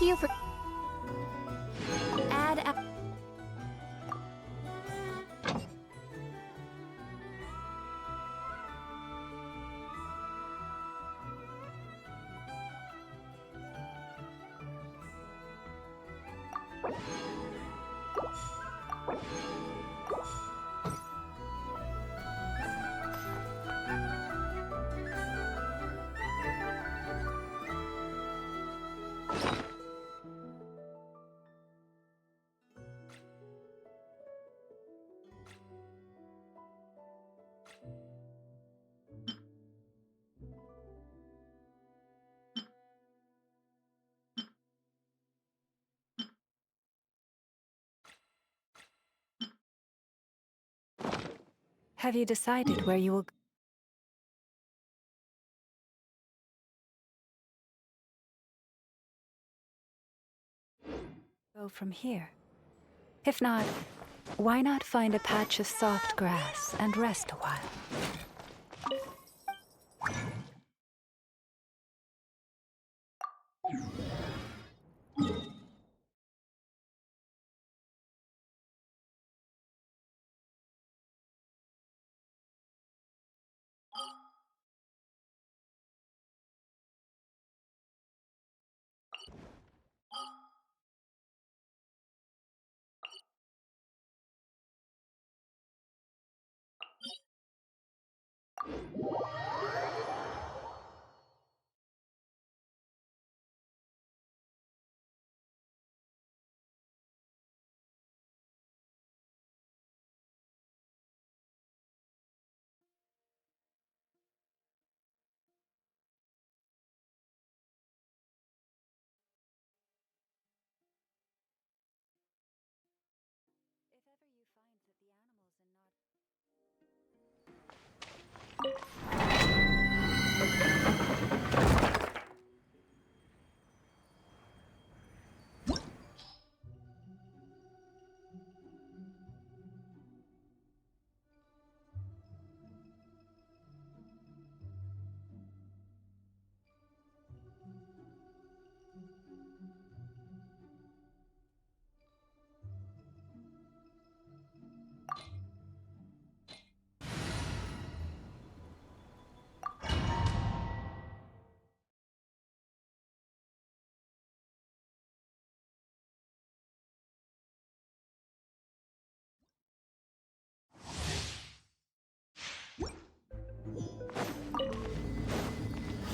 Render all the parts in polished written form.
Thank you for... Add... Have you decided where you will go from here? If not, why not find a patch of soft grass and rest a while?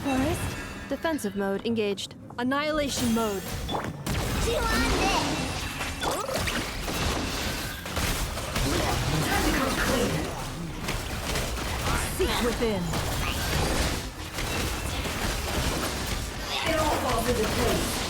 Forest? Defensive mode engaged. Annihilation mode. Seek within. It all falls into place.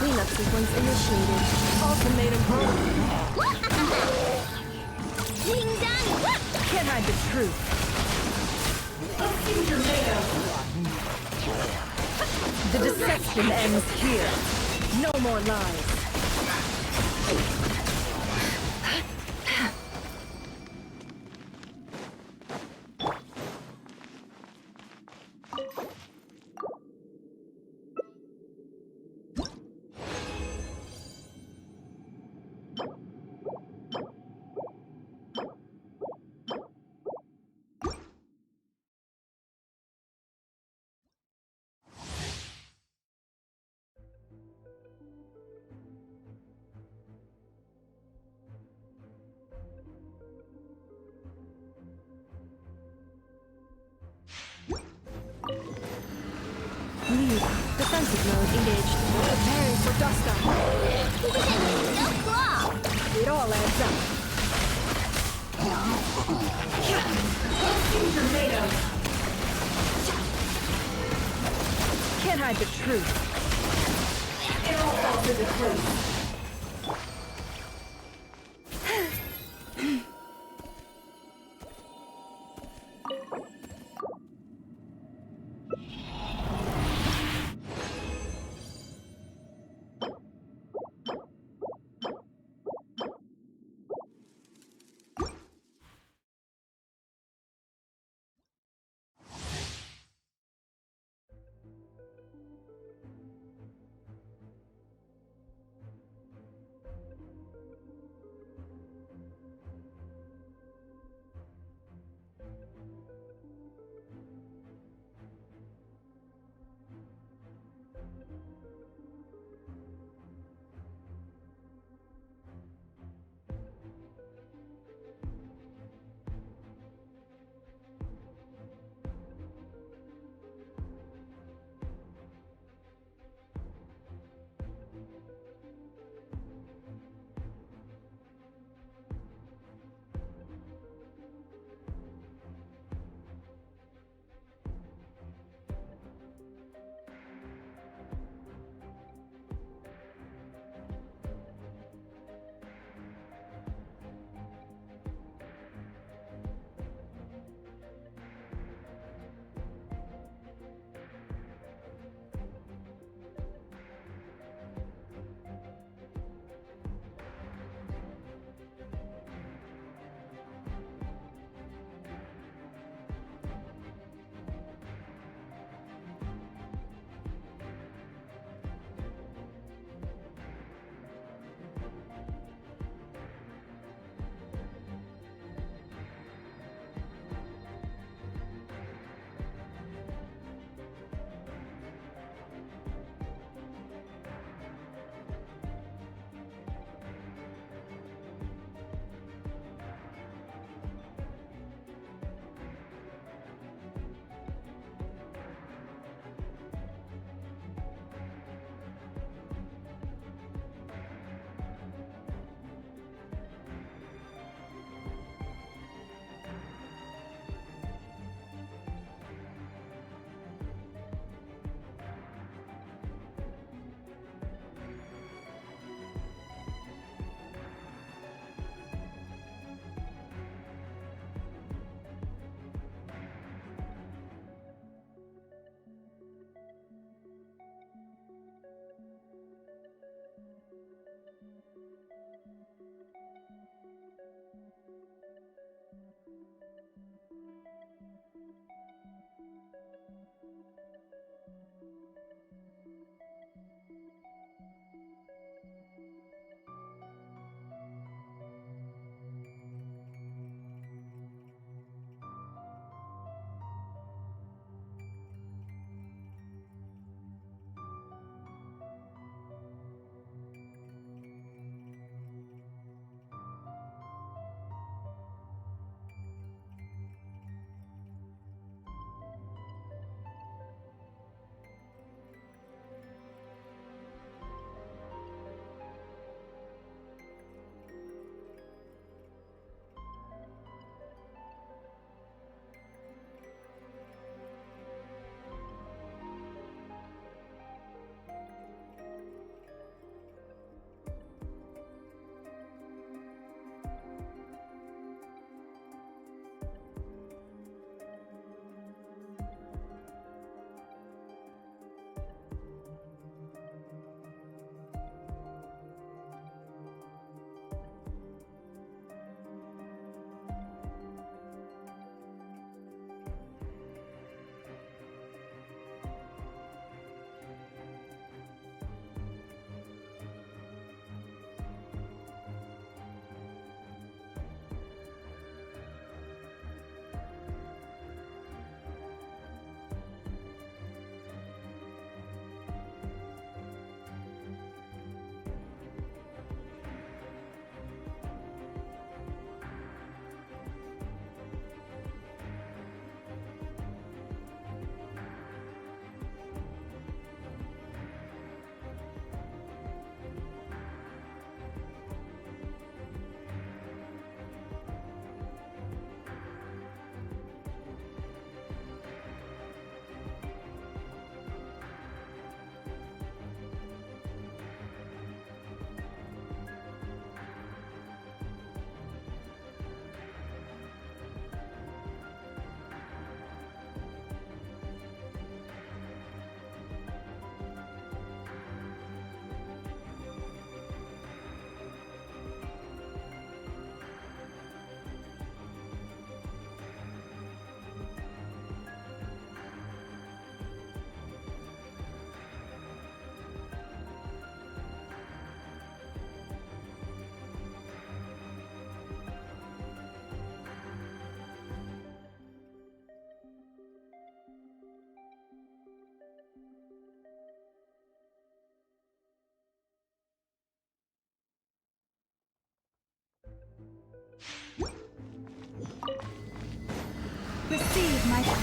Cleanup sequence initiated. Ultimatum home. Ding dong! Can't hide the truth. The deception ends here. No more lies. Lead. Defensive mode engaged. Preparing for dust up. No claw. It all adds up. Can't hide the truth. It all falls into place.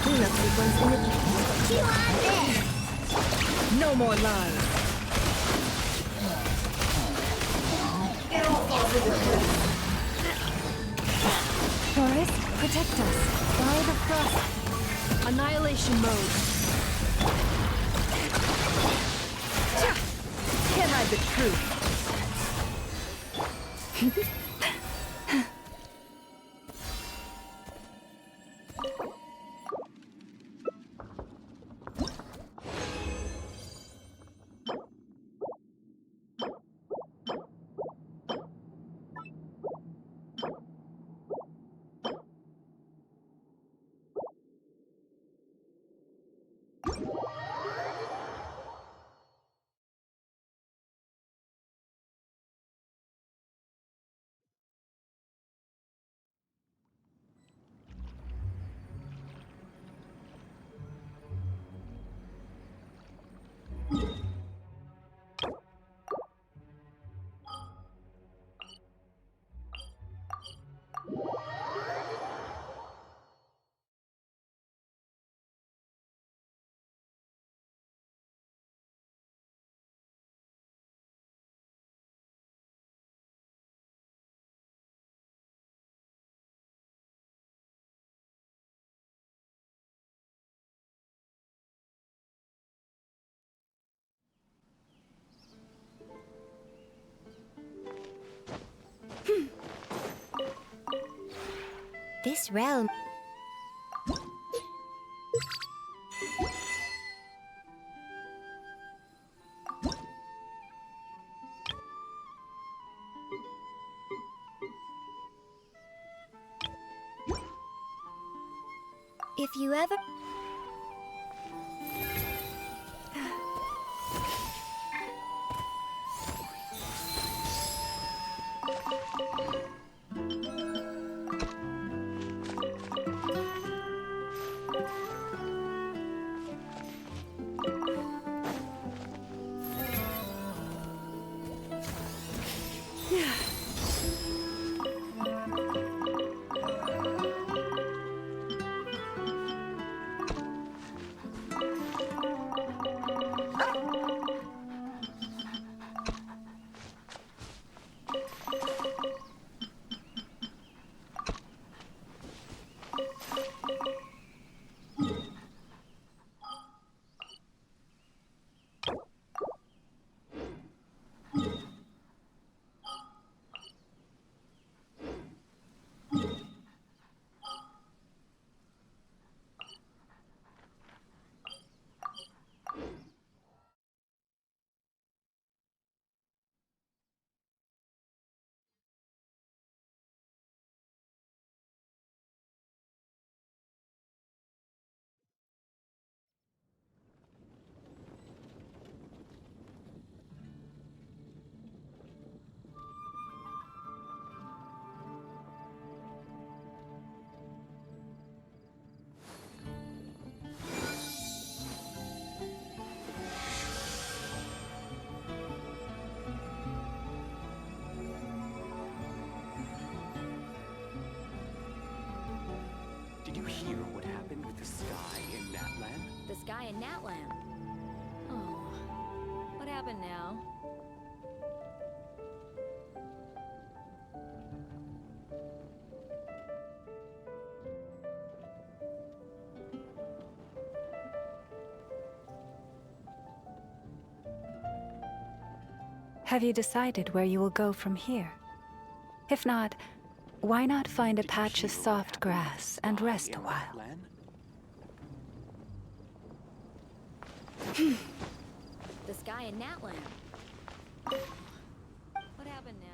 Cleanup sequence initiated. You on this? No more lies. It all falls into place. Boris, protect us. Follow the thrust. Annihilation mode. Can't hide the truth. This realm. If you ever... Did you hear what happened with the sky in Natlan? The sky in Natlan. Oh. What happened now? Have you decided where you will go from here? If not, why not find a patch of soft grass and rest a while? The sky in Natlan. What happened now?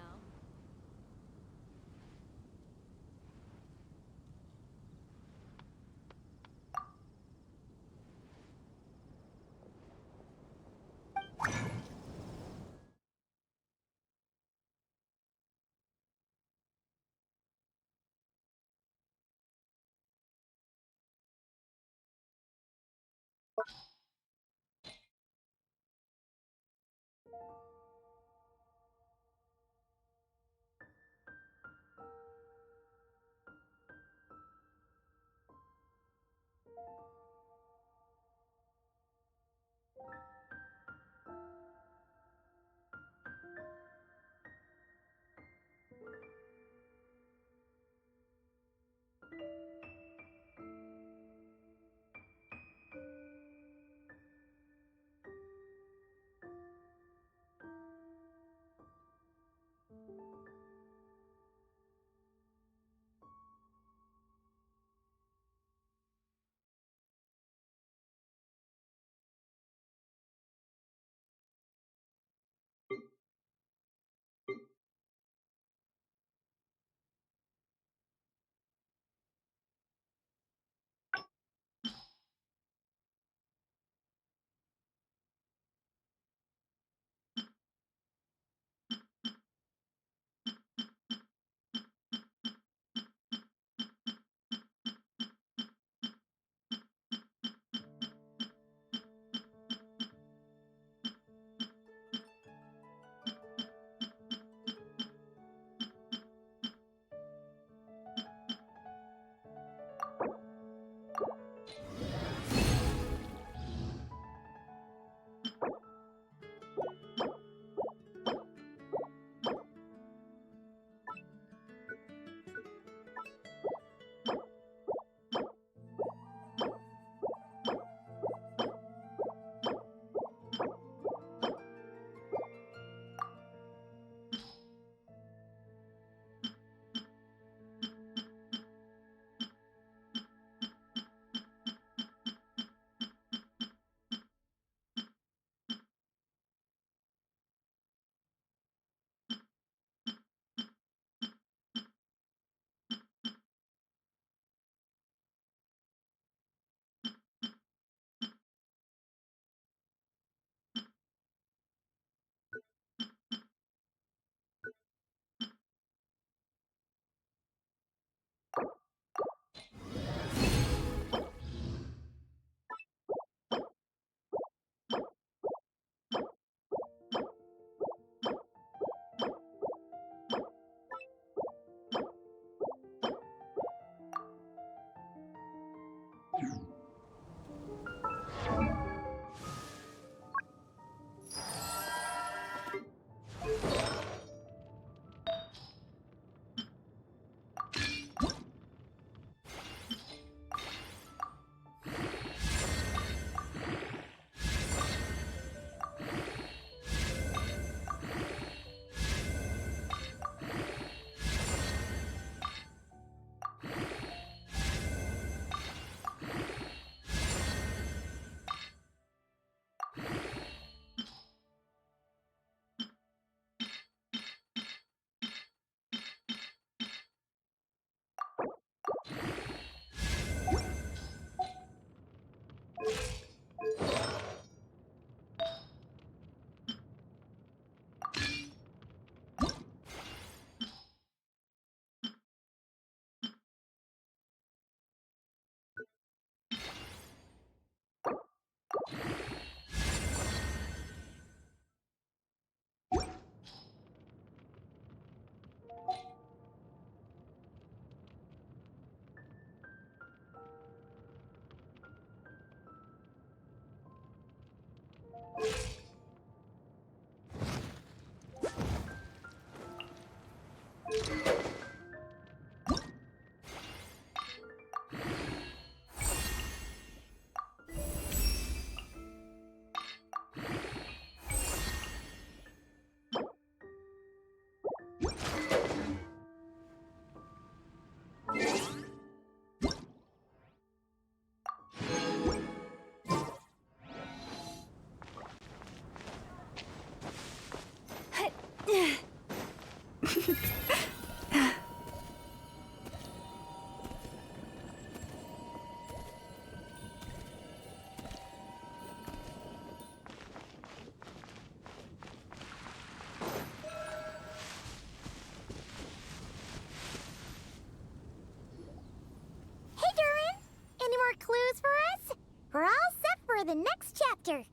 Hey, Durin! Any more clues for us? We're all set for the next chapter.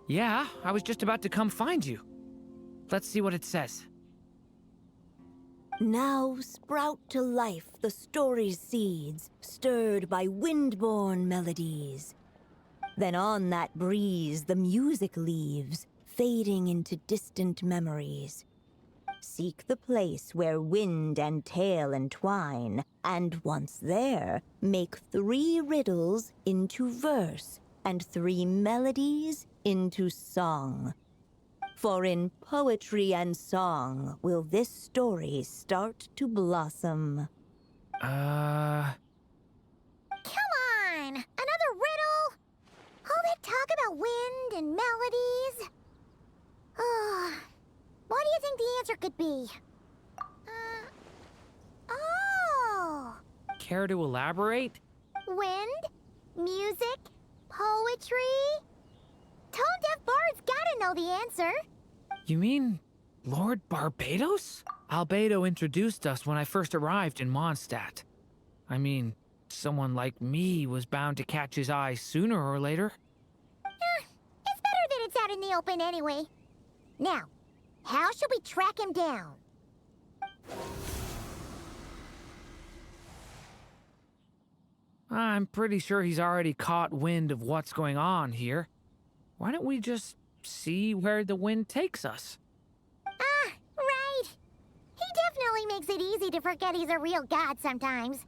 Yeah, I was just about to come find you. Let's see what it says. Now sprout to life the story's seeds, stirred by wind-born melodies. Then on that breeze the music leaves, fading into distant memories. Seek the place where wind and tale entwine, and once there, make 3 riddles into verse, and 3 melodies into song. For in poetry and song will this story start to blossom. Come on! Another riddle? All that Care to elaborate? Wind? Music? Poetry? Tone-deaf bards gotta know the answer. You mean Lord Barbados? Albedo introduced us when I first arrived in Mondstadt. I mean, someone like me was bound to catch his eye sooner or later. It's better that it's out in the open anyway. Now, how should we track him down? I'm pretty sure he's already caught wind of what's going on here. Why don't we just see where the wind takes us? Ah, right. He definitely makes it easy to forget he's a real god sometimes.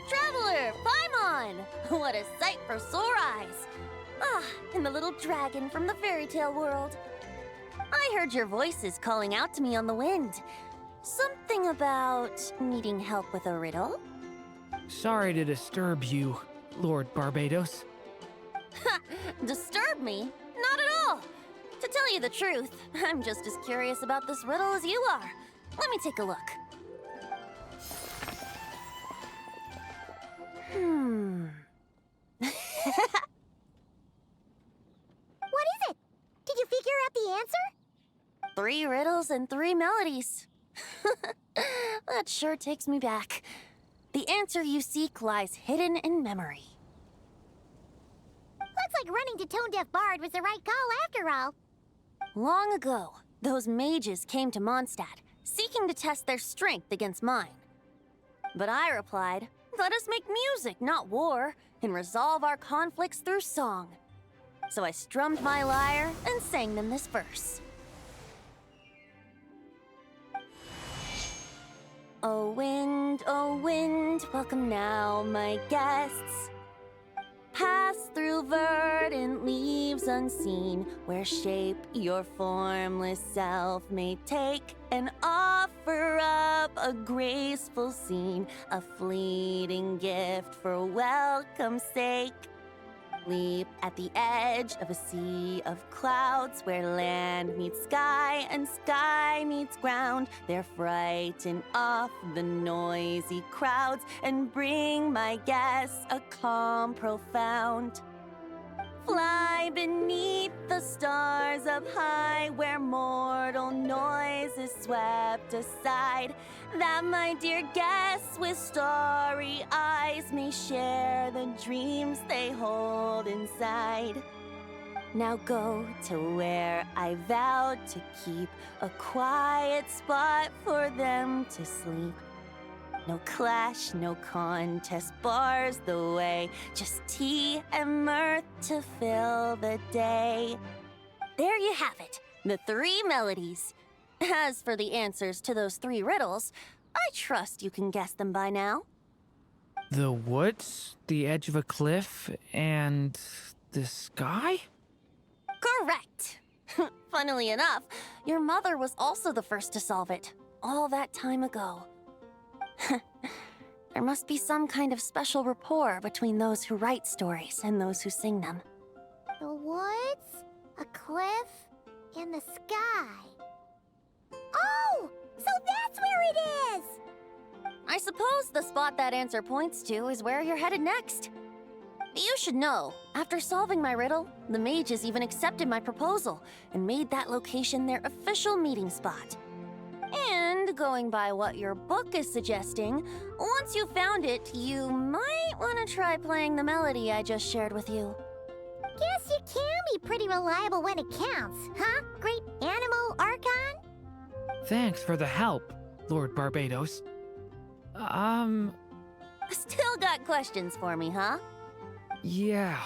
Traveler, Paimon! What a sight for sore eyes! Ah, and the little dragon from the fairy tale world. I heard your voices calling out to me on the wind. Something about needing help with a riddle? Sorry to disturb you, Lord Barbados. Disturb me? Not at all! To tell you the truth, I'm just as curious about this riddle as you are. Let me take a look. What is it? Did you figure out the answer? 3 riddles and 3 melodies. That sure takes me back. The answer you seek lies hidden in memory. Looks like running to Tone-Deaf Bard was the right call after all. Long ago, those mages came to Mondstadt, seeking to test their strength against mine. But I replied, let us make music, not war, and resolve our conflicts through song. So I strummed my lyre and sang them this verse. O wind, welcome now, my guests. Pass through verdant leaves unseen, where shape your formless self may take, and offer up a graceful scene, a fleeting gift for welcome's sake. Leap at the edge of a sea of clouds, where land meets sky and sky meets ground. There frighten off the noisy crowds and bring my guests a calm profound. Fly beneath the stars up high, where mortal noise is swept aside, that my dear guests with starry eyes may share the dreams they hold inside. Now go to where I vowed to keep a quiet spot for them to sleep. No clash, no contest bars the way, just tea and mirth to fill the day. There you have it, the 3 melodies. As for the answers to those 3 riddles, I trust you can guess them by now. The woods, the edge of a cliff, and the sky? Correct! Funnily enough, your mother was also the first to solve it, all that time ago. There must be some kind of special rapport between those who write stories and those who sing them. The woods, a cliff, and the sky. Oh! So that's where it is! I suppose the spot that answer points to is where you're headed next. You should know, after solving my riddle, the mages even accepted my proposal and made that location their official meeting spot. And going by what your book is suggesting, once you found it, you might want to try playing the melody I just shared with you. Guess you can be pretty reliable when it counts, huh? Great Animal Archon? Thanks for the help, Lord Barbados. Still got questions for me, huh? Yeah,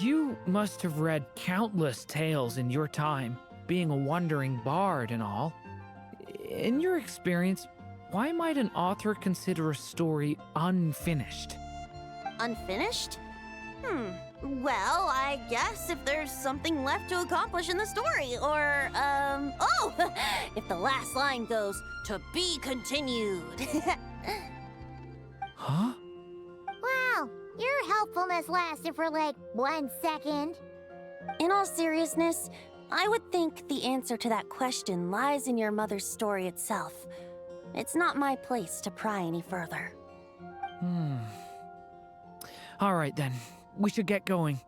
you must have read countless tales in your time, being a wandering bard and all. In your experience, Why might an author consider a story unfinished? Unfinished? Well, I guess if there's something left to accomplish in the story, or, oh! If the last line goes, "To be continued." Huh? Wow, your helpfulness lasted for like 1 second. In all seriousness, I would think the answer to that question lies in your mother's story itself. It's not my place to pry any further. All right then. We should get going.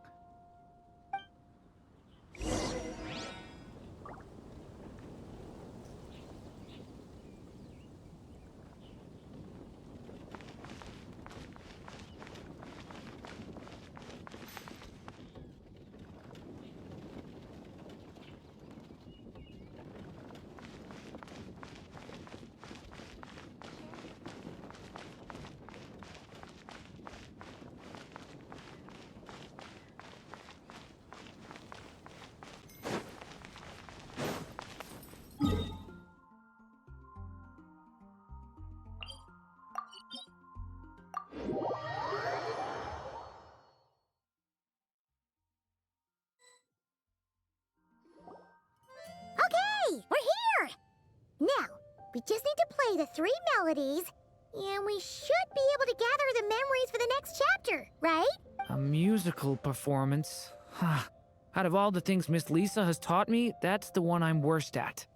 Okay, we're here! Now, we just need to play the 3 melodies, and we should be able to gather the memories for the next chapter, right? A musical performance? Out of all the things Miss Lisa has taught me, that's the one I'm worst at.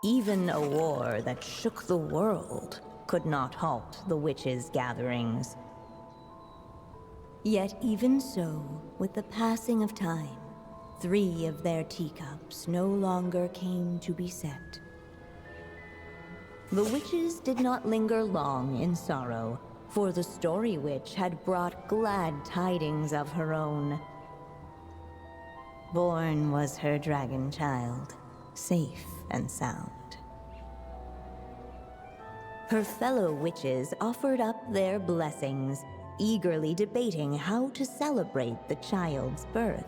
Even a war that shook the world could not halt the witches' gatherings. Yet even so, with the passing of time, 3 of their teacups no longer came to be set. The witches did not linger long in sorrow, for the Story Witch had brought glad tidings of her own. Born was her dragon child, safe and sound. Her fellow witches offered up their blessings, eagerly debating how to celebrate the child's birth.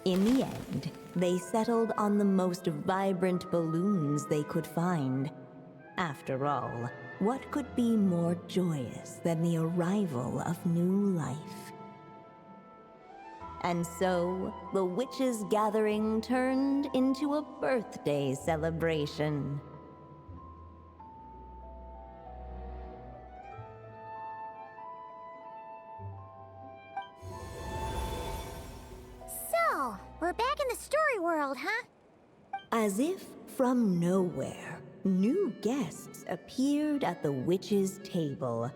In the end, they settled on the most vibrant balloons they could find. After all, what could be more joyous than the arrival of new life? And so, the witches' gathering turned into a birthday celebration. So, we're back in the story world, huh? As if from nowhere, new guests appeared at the witches' table.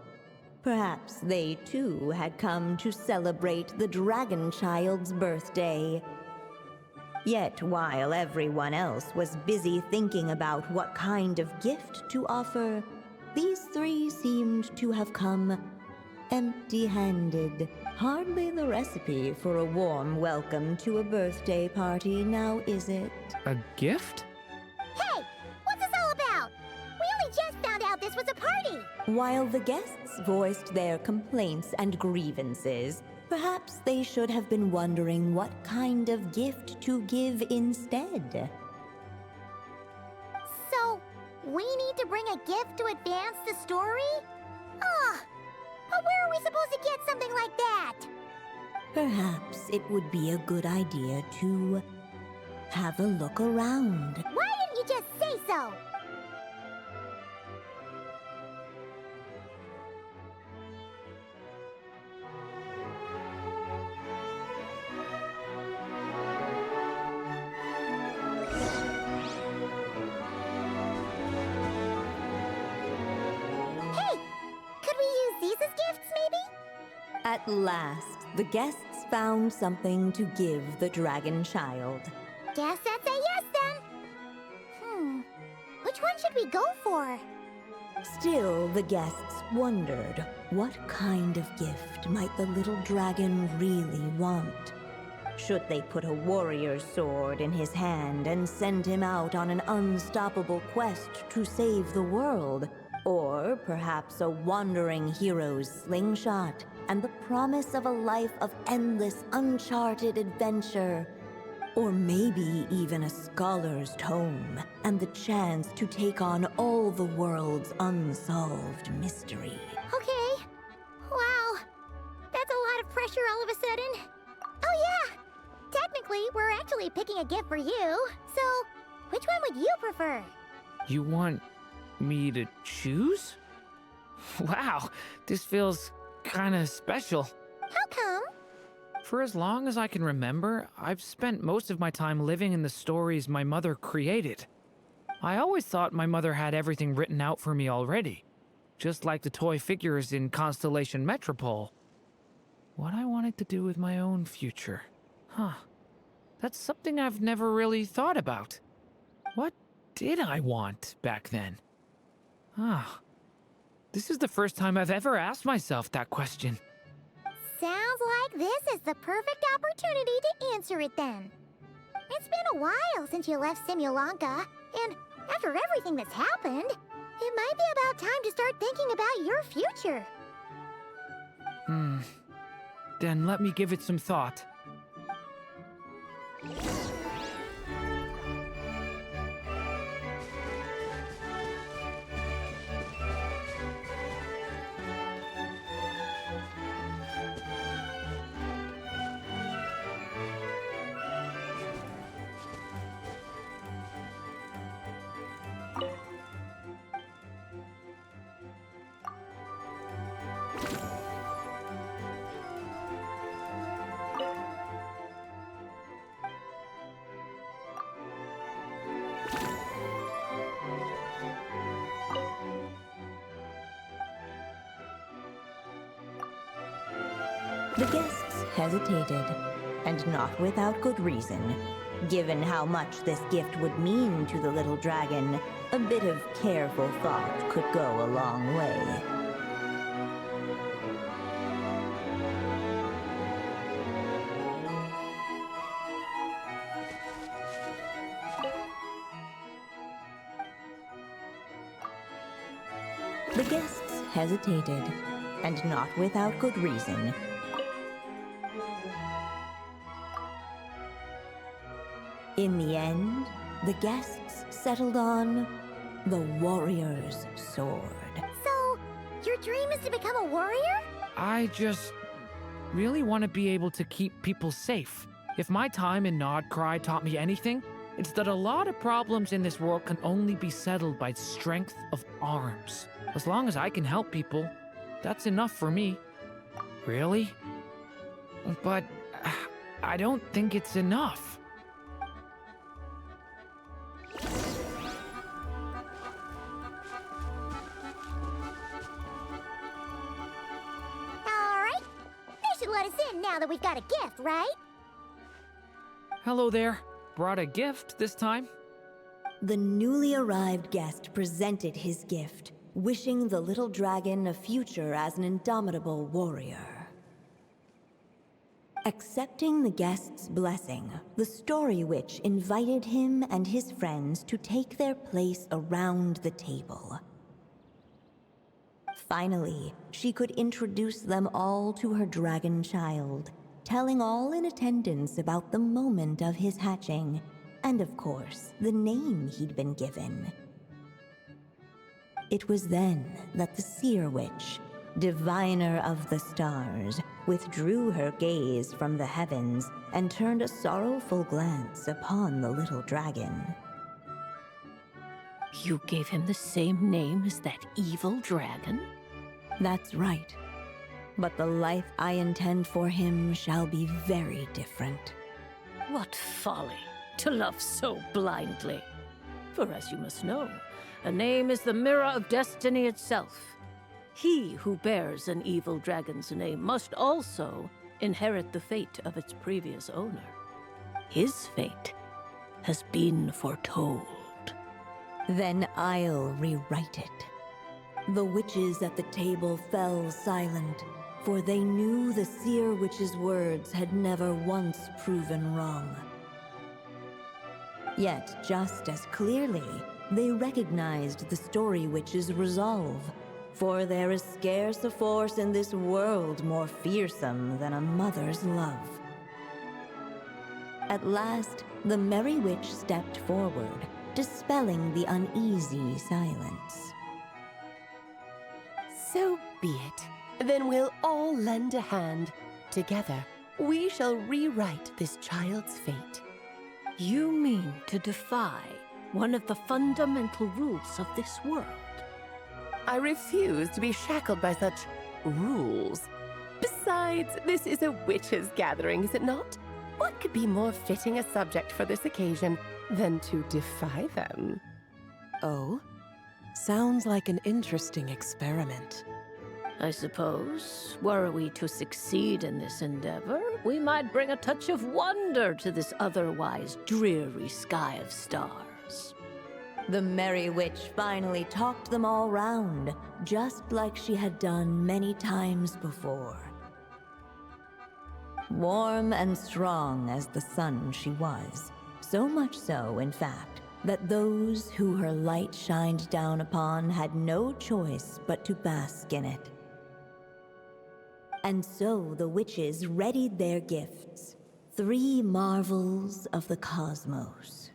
Perhaps they too had come to celebrate the dragon child's birthday. Yet while everyone else was busy thinking about what kind of gift to offer, these 3 seemed to have come empty-handed. Hardly the recipe for a warm welcome to a birthday party, now is it? A gift? Hey, what's this all about? We only just found out this was a party! While the guests voiced their complaints and grievances, Perhaps they should have been wondering what kind of gift to give instead. So, we need to bring a gift to advance the story? Ah, but where are we supposed to get something like that? Perhaps it would be a good idea to have a look around. Why didn't you just say so? Hey, could we use these as gifts, maybe? At last, the guests found something to give the dragon child. Guess that's a yes then. Which one should we go for? Still, the guests wondered what kind of gift might the little dragon really want. Should they put a warrior's sword in his hand and send him out on an unstoppable quest to save the world? Or perhaps a wandering hero's slingshot and the promise of a life of endless, uncharted adventure? Or maybe even a scholar's tome and the chance to take on all the world's unsolved mystery. Okay. Wow. That's a lot of pressure all of a sudden. Oh yeah! Technically, we're actually picking a gift for you. So, which one would you prefer? You want me to choose? Wow, this feels kinda special. How come? For as long as I can remember, I've spent most of my time living in the stories my mother created. I always thought my mother had everything written out for me already, just like the toy figures in Constellation Metropole. What I wanted to do with my own future. Huh. That's something I've never really thought about. What did I want back then? Ah. This is the first time I've ever asked myself that question. Sounds like this is the perfect opportunity to answer it then. It's been a while since you left Simulanka, and after everything that's happened, it might be about time to start thinking about your future. Then let me give it some thought. The guests hesitated, and not without good reason. Given how much this gift would mean to the little dragon, a bit of careful thought could go a long way. The guests hesitated, and not without good reason. In the end, the guests settled on the warrior's sword. So, your dream is to become a warrior? I just really want to be able to keep people safe. If my time in Nodcry taught me anything, it's that a lot of problems in this world can only be settled by strength of arms. As long as I can help people, that's enough for me. Really? But I don't think it's enough. Alright. They should let us in now that we've got a gift, right? Hello there. Brought a gift this time? The newly arrived guest presented his gift, wishing the little dragon a future as an indomitable warrior. Accepting the guest's blessing, the story witch invited him and his friends to take their place around the table. Finally, she could introduce them all to her dragon child, telling all in attendance about the moment of his hatching, and of course, the name he'd been given. It was then that the Seer Witch, diviner of the stars, withdrew her gaze from the heavens and turned a sorrowful glance upon the little dragon. You gave him the same name as that evil dragon? That's right. But the life I intend for him shall be very different. What folly to love so blindly. For as you must know, a name is the mirror of destiny itself. He who bears an evil dragon's name must also inherit the fate of its previous owner. His fate has been foretold. Then I'll rewrite it. The witches at the table fell silent, for they knew the Seer Witch's words had never once proven wrong. Yet, just as clearly, they recognized the Story Witch's resolve, for there is scarce a force in this world more fearsome than a mother's love. At last, the Merry Witch stepped forward, dispelling the uneasy silence. So be it. Then we'll all lend a hand. Together, we shall rewrite this child's fate. You mean to defy one of the fundamental rules of this world? I refuse to be shackled by such rules. Besides, this is a witches' gathering, is it not? What could be more fitting a subject for this occasion than to defy them? Oh? Sounds like an interesting experiment. I suppose, were we to succeed in this endeavor, we might bring a touch of wonder to this otherwise dreary sky of stars. The Merry Witch finally talked them all round, just like she had done many times before. Warm and strong as the sun she was, so much so, in fact, that those who her light shined down upon had no choice but to bask in it. And so the witches readied their gifts, 3 marvels of the cosmos.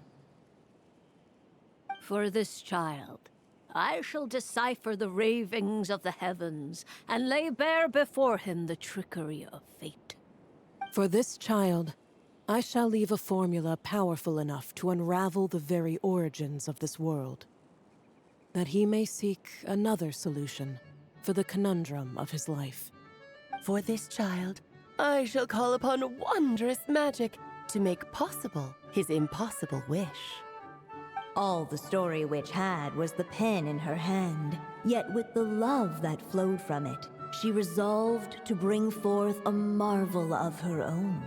For this child, I shall decipher the ravings of the heavens and lay bare before him the trickery of fate. For this child, I shall leave a formula powerful enough to unravel the very origins of this world, that he may seek another solution for the conundrum of his life. For this child, I shall call upon wondrous magic to make possible his impossible wish. All the Story Witch had was the pen in her hand, yet with the love that flowed from it, she resolved to bring forth a marvel of her own.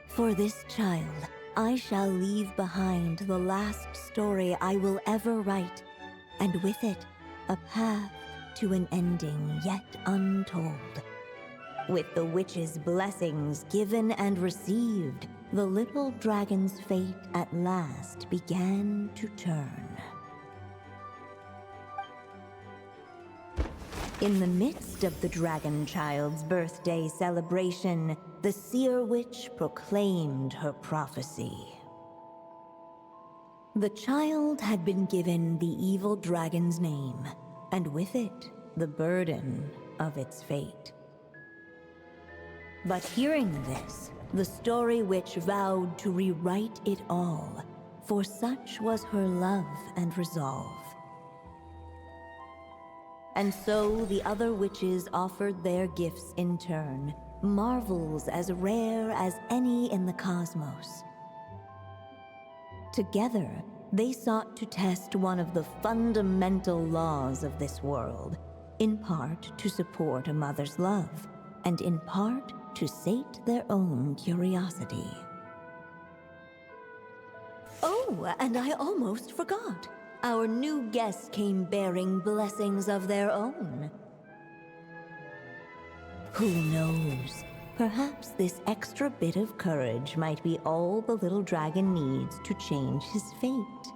For this child, I shall leave behind the last story I will ever write, and with it, a path to an ending yet untold. With the witch's blessings given and received, the little dragon's fate at last began to turn. In the midst of the dragon child's birthday celebration, the Seer Witch proclaimed her prophecy. The child had been given the evil dragon's name, and with it, the burden of its fate. But hearing this, the Story Witch vowed to rewrite it all, for such was her love and resolve. And so the other witches offered their gifts in turn, marvels as rare as any in the cosmos. Together, they sought to test one of the fundamental laws of this world, in part to support a mother's love, and in part to sate their own curiosity. Oh, and I almost forgot. Our new guests came bearing blessings of their own. Who knows? Perhaps this extra bit of courage might be all the little dragon needs to change his fate.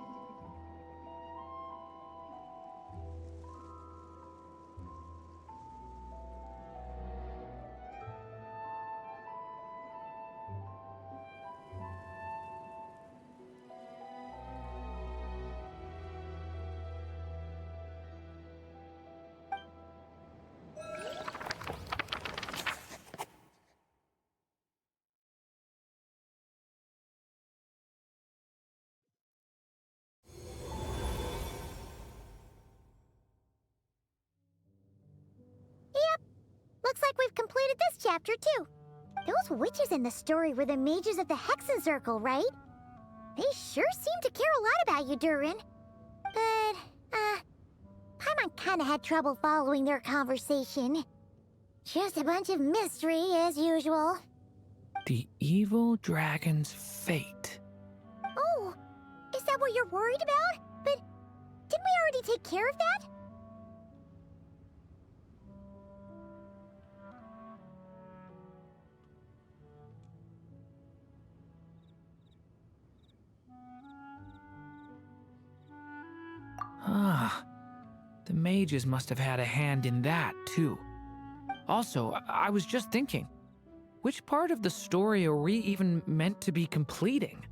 Looks like we've completed this chapter, too. Those witches in the story were the mages of the Hexen Circle, right? They sure seem to care a lot about you, Durin. But, Paimon kinda had trouble following their conversation. Just a bunch of mystery, as usual. The evil dragon's fate. Oh, is that what you're worried about? But didn't we already take care of that? Ah, the mages must have had a hand in that, too. Also, I was just thinking, which part of the story are we even meant to be completing?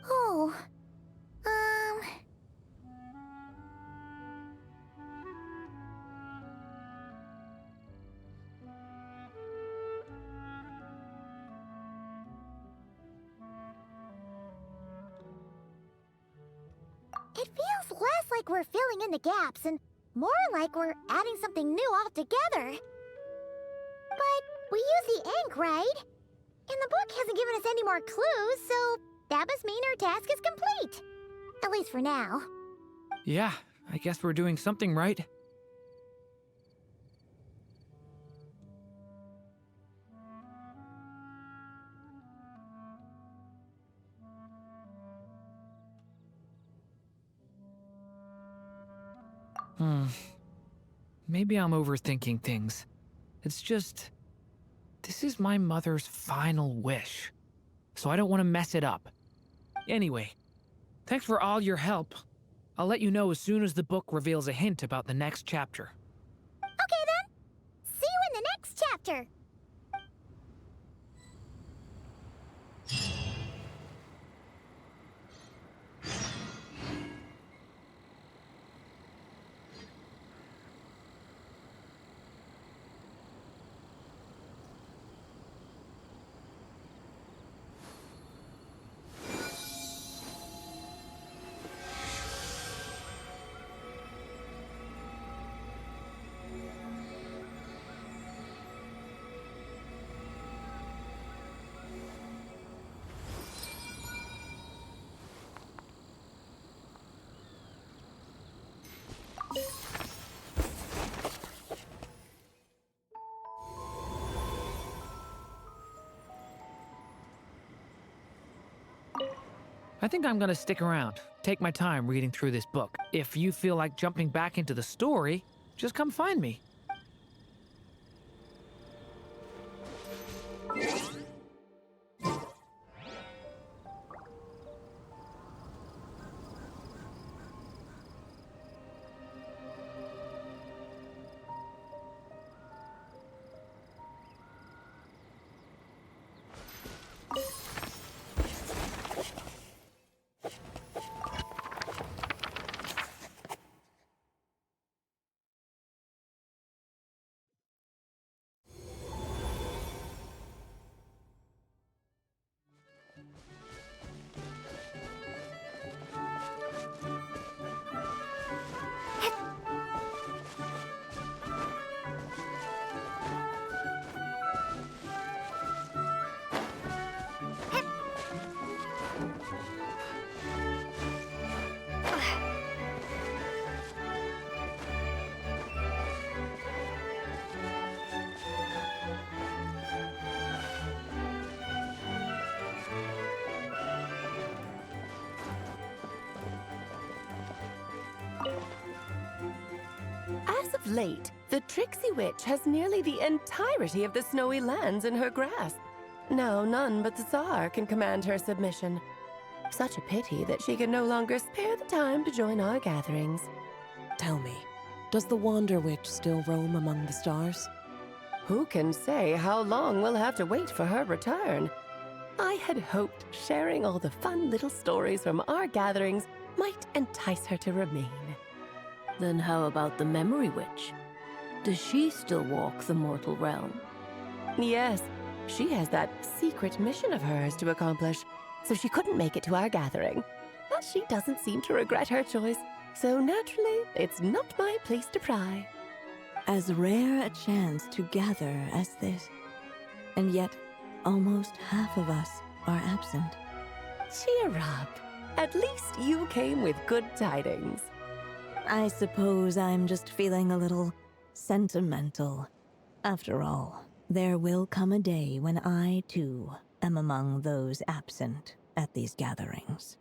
Oh, It feels less like we're filling in the gaps and more like we're adding something new altogether. But we use the ink, right? And the book hasn't given us any more clues, so that must mean our task is complete. At least for now. Yeah, I guess we're doing something right. Maybe I'm overthinking things. It's just, this is my mother's final wish, so I don't want to mess it up. Anyway, thanks for all your help. I'll let you know as soon as the book reveals a hint about the next chapter. Okay then. See you in the next chapter. I think I'm gonna stick around, take my time reading through this book. If you feel like jumping back into the story, just come find me. As of late, the tricksy witch has nearly the entirety of the snowy lands in her grasp. Now none but the Tsar can command her submission. Such a pity that she can no longer spare the time to join our gatherings. Tell me, does the Wander Witch still roam among the stars? Who can say how long we'll have to wait for her return? I had hoped sharing all the fun little stories from our gatherings might entice her to remain. Then how about the Memory Witch? Does she still walk the mortal realm? Yes, she has that secret mission of hers to accomplish, so she couldn't make it to our gathering. But she doesn't seem to regret her choice, so naturally, it's not my place to pry. As rare a chance to gather as this. And yet, almost half of us are absent. Cheer up. At least you came with good tidings. I suppose I'm just feeling a little sentimental. After all, there will come a day when I, too, am among those absent at these gatherings.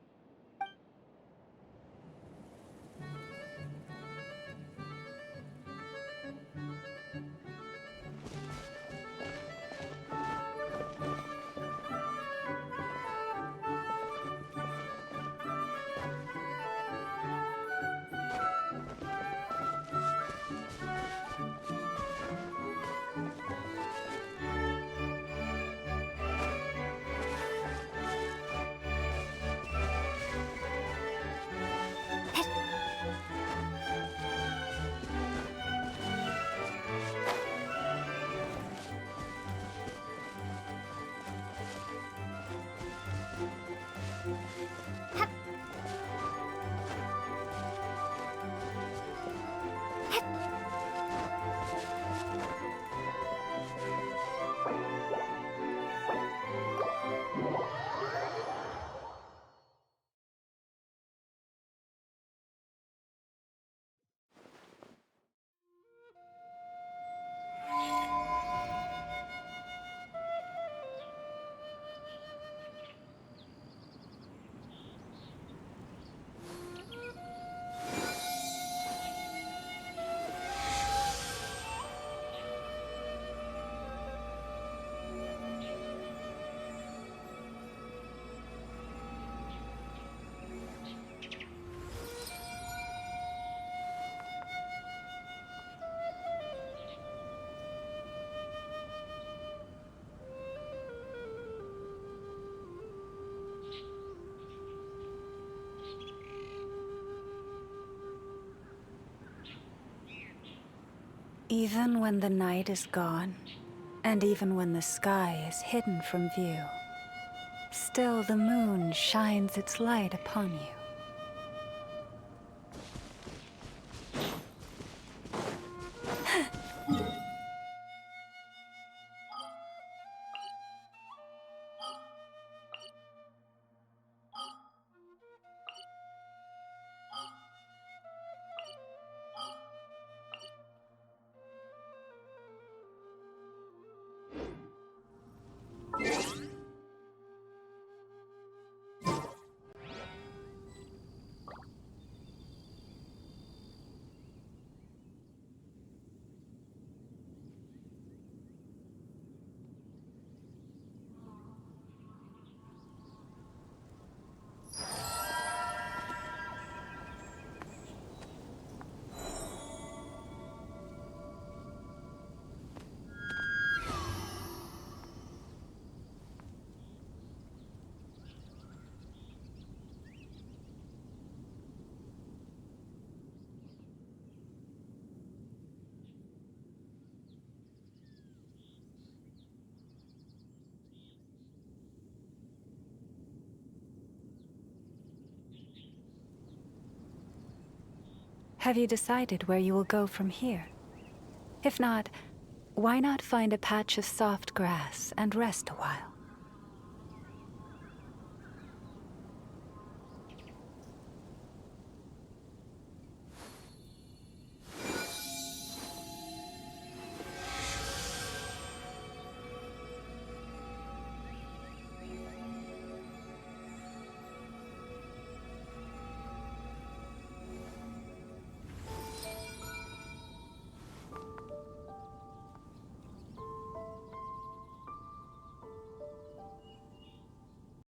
Even when the night is gone, and even when the sky is hidden from view, still the moon shines its light upon you. Have you decided where you will go from here? If not, why not find a patch of soft grass and rest a while?